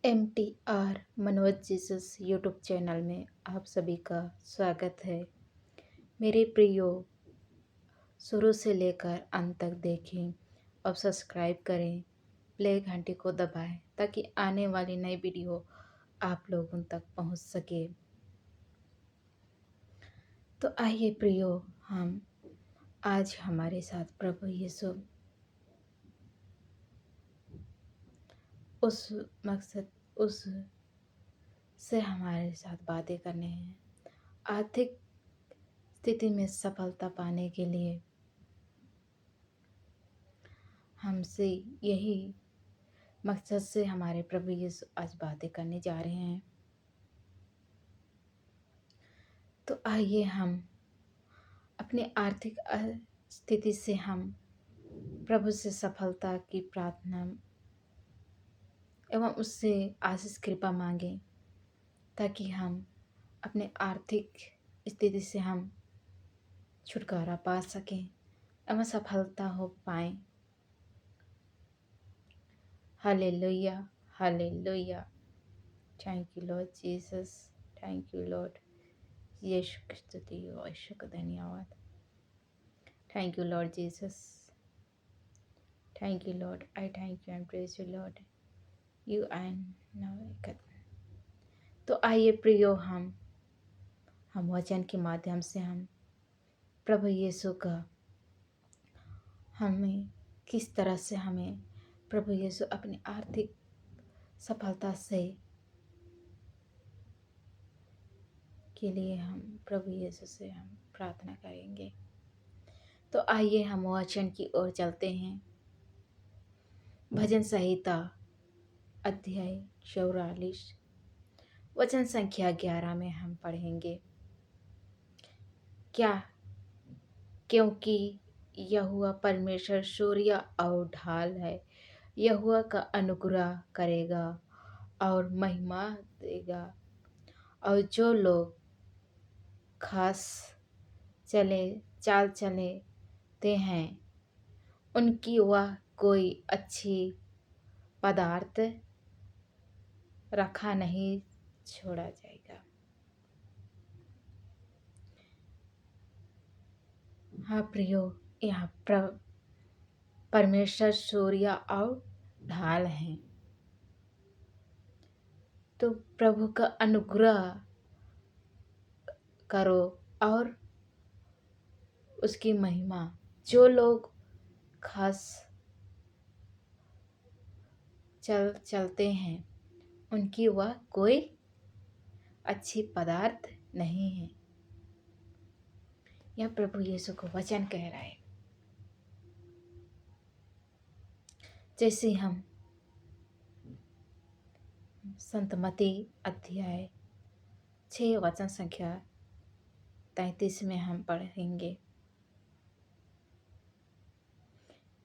MTR Manoj Jesus YouTube channel में आप सभी का स्वागत है। मेरे प्रियो, शुरू से लेकर अंत तक देखें और सब्सक्राइब करें, प्ले घंटी को दबाएं ताकि आने वाली नई वीडियो आप लोगों तक पहुंच सके। तो आइए प्रियो, हम आज हमारे साथ प्रभु यीशु उस मकसद उस से हमारे साथ बातें करने हैं। आर्थिक स्थिति में सफलता पाने के लिए हमसे यही मकसद से हमारे प्रभु यीशु आज बातें करने जा रहे हैं। तो आइए हम अपनी आर्थिक स्थिति से हम प्रभु से सफलता की प्रार्थना एवं उससे आशीष कृपा मांगें ताकि हम अपने आर्थिक स्थिति से हम छुटकारा पा सकें एवं सफलता हो पाएं। Hallelujah, hallelujah. Thank you lord Jesus, thank you lord. Yeshu की स्तुति हो, यीशु का धन्यवाद। Thank you lord Jesus, thank you lord. I thank you and praise you lord, you and now. तो आइए प्रियो, हम वचन के माध्यम से हम प्रभु यीशु का हमें किस तरह से हमें प्रभु यीशु अपनी आर्थिक सफलता से के लिए हम प्रभु यीशु से हम प्रार्थना करेंगे। तो आइए हम वचन की ओर चलते हैं। भजन संहिता अध्याय 44 वचन संख्या 11 में हम पढ़ेंगे। क्या? क्योंकि यहोवा परमेश्वर सूर्य और ढाल है, यहोवा का अनुग्रह करेगा और महिमा देगा। और जो लोग खास चाल चलते हैं उनकी वह कोई अच्छी पदार्थ रखा नहीं छोड़ा जाएगा। हाँ प्रियो, यहाँ परमेश्वर सूर्य और ढाल हैं। तो प्रभु का अनुग्रह करो और उसकी महिमा। जो लोग खास चलते हैं उनकी वह कोई अच्छी पदार्थ नहीं है। यह प्रभु यीशु को वचन कह रहा है। जैसे हम संत मत्ती अध्याय 6 वचन संख्या 33 में हम पढ़ेंगे।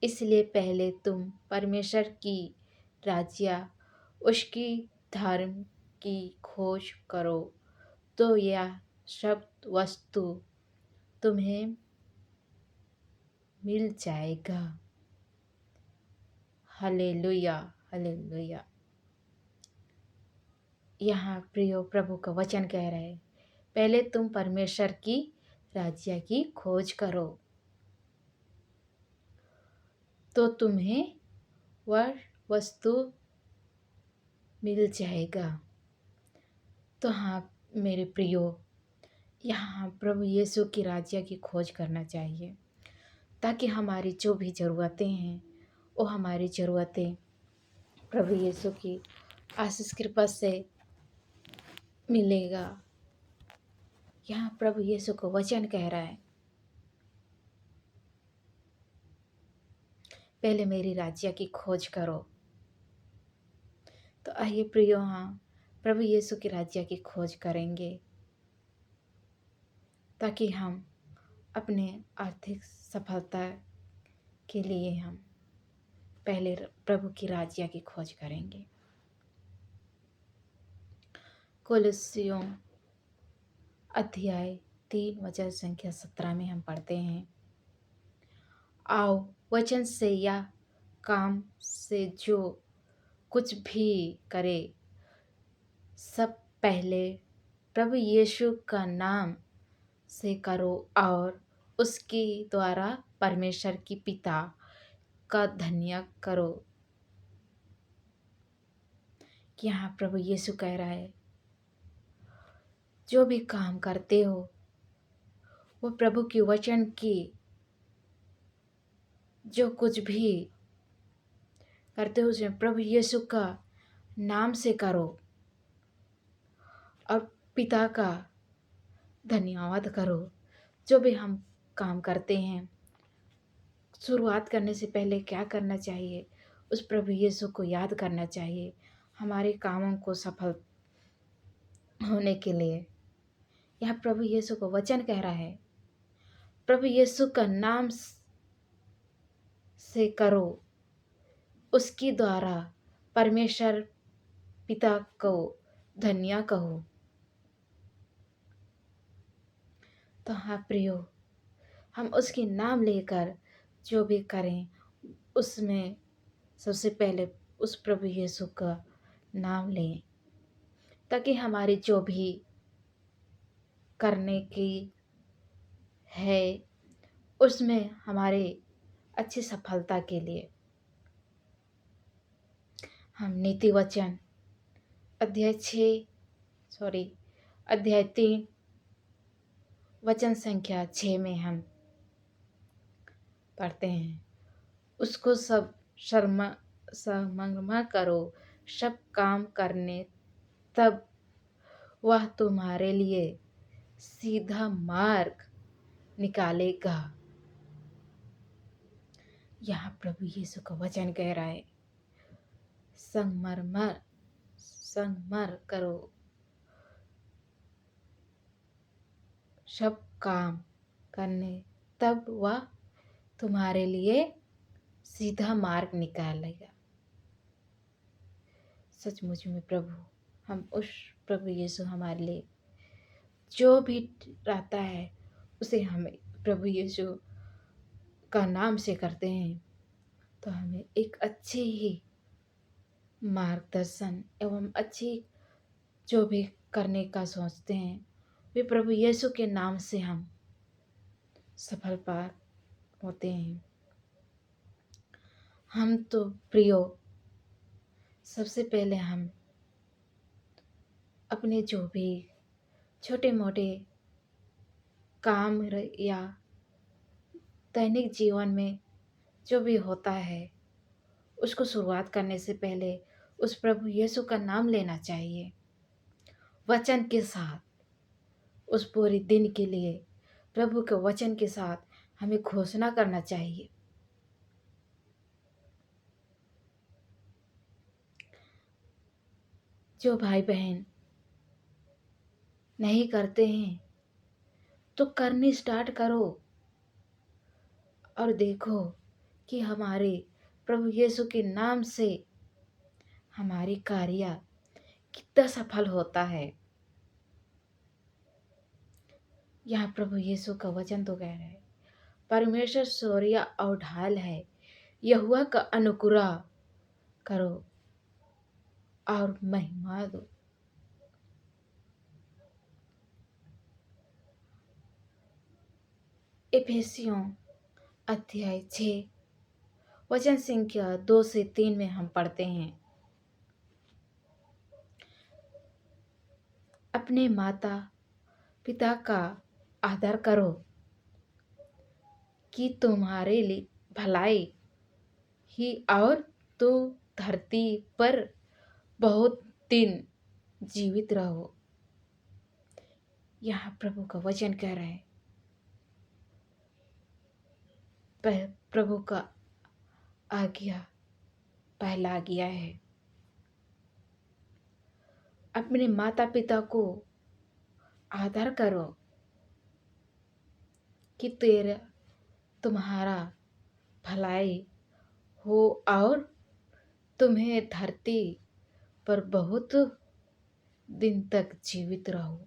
इसलिए पहले तुम परमेश्वर की राज्य उसकी धर्म की खोज करो तो यह सब वस्तु तुम्हें मिल जाएगा। Hallelujah, hallelujah. यहाँ प्रियो प्रभु का वचन कह रहे हैं, पहले तुम परमेश्वर की राज्य की खोज करो तो तुम्हें वह वस्तु मिल जाएगा। तो हाँ मेरे प्रियो, यहाँ प्रभु यीशु की राज्य की खोज करना चाहिए ताकि हमारी जो भी ज़रूरतें हैं वो हमारी ज़रूरतें प्रभु यीशु की आशीष कृपा से मिलेगा। यहाँ प्रभु यीशु को वचन कह रहा है, पहले मेरी राज्य की खोज करो। तो आइए प्रियो, हाँ प्रभु यीशु की राज्य की खोज करेंगे ताकि हम अपने आर्थिक सफलता के लिए हम पहले प्रभु की राज्य की खोज करेंगे। कोलोसियों अध्याय 3 वचन संख्या 17 में हम पढ़ते हैं, आओ वचन से या काम से जो कुछ भी करे सब पहले प्रभु यीशु का नाम से करो और उसके द्वारा परमेश्वर की पिता का धन्य करो। कि यहाँ प्रभु यीशु कह रहा है, जो भी काम करते हो वो प्रभु के वचन की, जो कुछ भी करते हो उसमें प्रभु यीशु का नाम से करो और पिता का धन्यवाद करो। जो भी हम काम करते हैं, शुरुआत करने से पहले क्या करना चाहिए, उस प्रभु यीशु को याद करना चाहिए हमारे कामों को सफल होने के लिए। यहाँ प्रभु यीशु को वचन कह रहा है, प्रभु यीशु का नाम से करो, उसके द्वारा परमेश्वर पिता को धन्य कहो। तो हाँ प्रियो, हम उसके नाम लेकर जो भी करें उसमें सबसे पहले उस प्रभु यीशु का नाम लें, ताकि हमारी जो भी करने की है उसमें हमारे अच्छी सफलता के लिए हम नीति वचन अध्याय 3 वचन संख्या 6 में हम पढ़ते हैं, उसको सब समर्पण करो, सब काम करने, तब वह तुम्हारे लिए सीधा मार्ग निकालेगा। यहाँ प्रभु यीशु का वचन कह रहा है, संगमर करो, सब काम करने, तब वह तुम्हारे लिए सीधा मार्ग निकालेगा। सचमुच में प्रभु, हम उस प्रभु यीशु हमारे लिए जो भी रहता है उसे हमें प्रभु यीशु का नाम से करते हैं, तो हमें एक अच्छी ही मार्गदर्शन एवं अच्छी जो भी करने का सोचते हैं वे प्रभु यीशु के नाम से हम सफल पार होते हैं। हम तो प्रियो, सबसे पहले हम अपने जो भी छोटे मोटे काम या दैनिक जीवन में जो भी होता है उसको शुरुआत करने से पहले उस प्रभु यीशु का नाम लेना चाहिए, वचन के साथ। उस पूरे दिन के लिए प्रभु के वचन के साथ हमें घोषणा करना चाहिए। जो भाई बहन नहीं करते हैं तो करनी स्टार्ट करो और देखो कि हमारे प्रभु यीशु के नाम से हमारी कार्य कितना सफल होता है। यहाँ प्रभु यीशु का वचन तो कह रहा है, परमेश्वर शौर्य और ढाल है, यहोवा का अनुग्रह करो और महिमा दो। इफिसियों अध्याय 6 वचन संख्या 2 से 3 में हम पढ़ते हैं, अपने माता पिता का आदर करो कि तुम्हारे लिए भलाई ही और तुम धरती पर बहुत दिन जीवित रहो। यहाँ प्रभु का वचन कह रहा है, प्रभु का पहला आज्ञा है, अपने माता पिता को आदर करो कि तुम्हारा भलाई हो और तुम्हें धरती पर बहुत दिन तक जीवित रहो।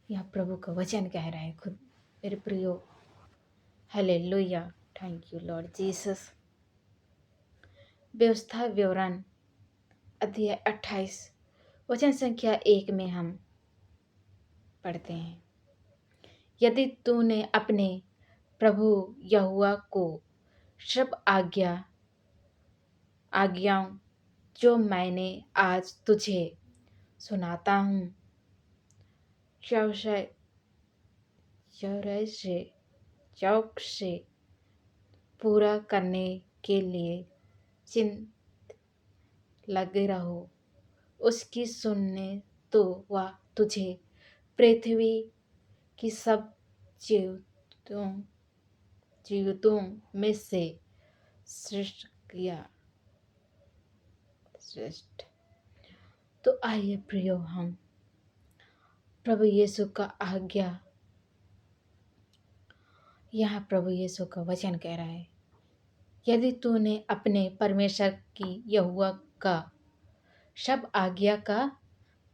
यह प्रभु का वचन कह रहा है खुद मेरे प्रियो। Hallelujah, thank you lord Jesus. व्यवस्था विवरण अध्याय 28 वचन संख्या 1 में हम पढ़ते हैं, यदि तूने अपने प्रभु यहोवा को सब आज्ञाओं जो मैंने आज तुझे सुनाता हूँ चौकस चौक से पूरा करने के लिए चिंत लगे रहो, उसकी सुनने तो वह तुझे पृथ्वी की सब जीवितों जीवितों में से श्रेष्ठ किया श्रेष्ठ। तो आइए प्रियो, हम प्रभु यीशु का आज्ञा, यहाँ प्रभु यीशु का वचन कह रहा है, यदि तूने अपने परमेश्वर की यहोवा का सब आज्ञा का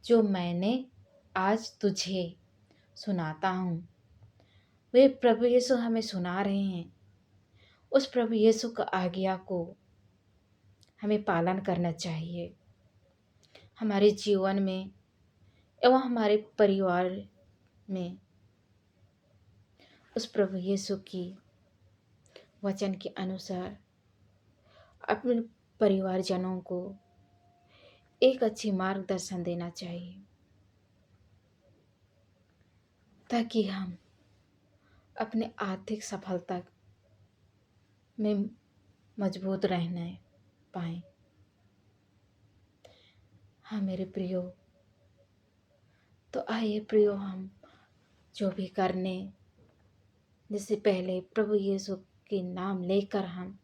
जो मैंने आज तुझे सुनाता हूँ, वे प्रभु यीशु हमें सुना रहे हैं। उस प्रभु यीशु का आज्ञा को हमें पालन करना चाहिए। हमारे जीवन में एवं हमारे परिवार में उस प्रभु यीशु की वचन के अनुसार अपने परिवारजनों को एक अच्छी मार्गदर्शन देना चाहिए, ताकि हम अपने आर्थिक सफलता में मजबूत रहने पाएं। हाँ मेरे प्रियो, तो आइए प्रियो, हम जो भी करने जिससे पहले प्रभु यीशु के नाम लेकर हम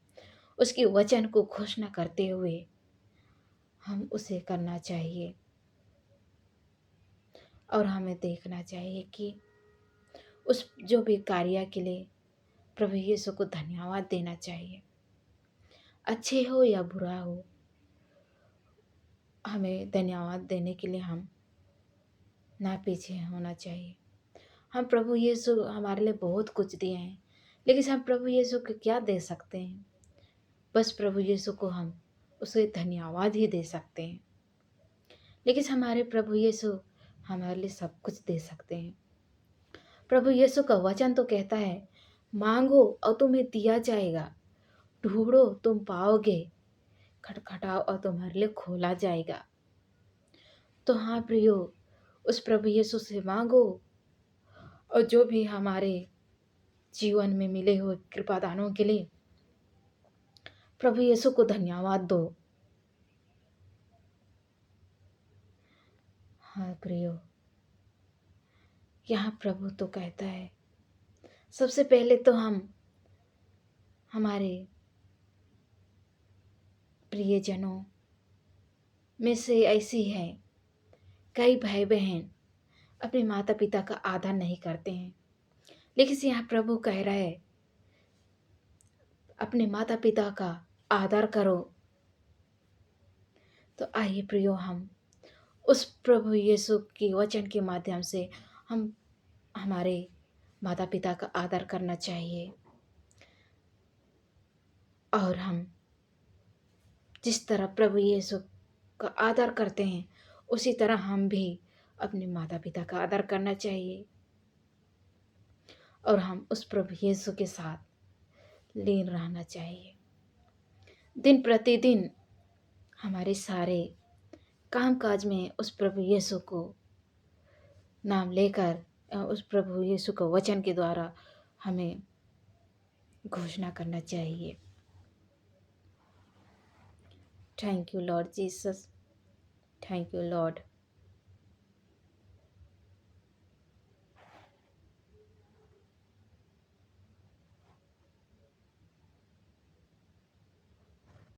उसके वचन को घोषणा करते हुए हम उसे करना चाहिए, और हमें देखना चाहिए कि उस जो भी कार्य के लिए प्रभु यीशु को धन्यवाद देना चाहिए। अच्छे हो या बुरा हो, हमें धन्यवाद देने के लिए हम ना पीछे होना चाहिए। हम प्रभु यीशु हमारे लिए बहुत कुछ दिए हैं, लेकिन हम प्रभु यीशु को क्या दे सकते हैं? बस प्रभु यीशु को हम उसे धन्यवाद ही दे सकते हैं। लेकिन हमारे प्रभु यीशु हमारे लिए सब कुछ दे सकते हैं। प्रभु यीशु का वचन तो कहता है, मांगो और तुम्हें दिया जाएगा, ढूंढो तुम पाओगे, खटखटाओ और तुम्हारे लिए खोला जाएगा। तो हाँ प्रियो, उस प्रभु यीशु से मांगो, और जो भी हमारे जीवन में मिले हुए कृपादानों के लिए प्रभु यीशु को धन्यवाद दो। हाँ प्रियो, यहाँ प्रभु तो कहता है, सबसे पहले तो हम हमारे प्रियजनों में से ऐसी है, कई भाई बहन अपने माता पिता का आदर नहीं करते हैं, लेकिन यहाँ प्रभु कह रहा है, अपने माता पिता का आदर करो। तो आइए प्रियो, हम उस प्रभु यीशु के वचन के माध्यम से हम हमारे माता पिता का आदर करना चाहिए, और हम जिस तरह प्रभु यीशु का आदर करते हैं उसी तरह हम भी अपने माता पिता का आदर करना चाहिए, और हम उस प्रभु यीशु के साथ लीन रहना चाहिए। दिन प्रतिदिन हमारे सारे कामकाज में उस प्रभु यीशु को नाम लेकर उस प्रभु यीशु का वचन के द्वारा हमें घोषणा करना चाहिए। Thank you lord Jesus, thank you Lord.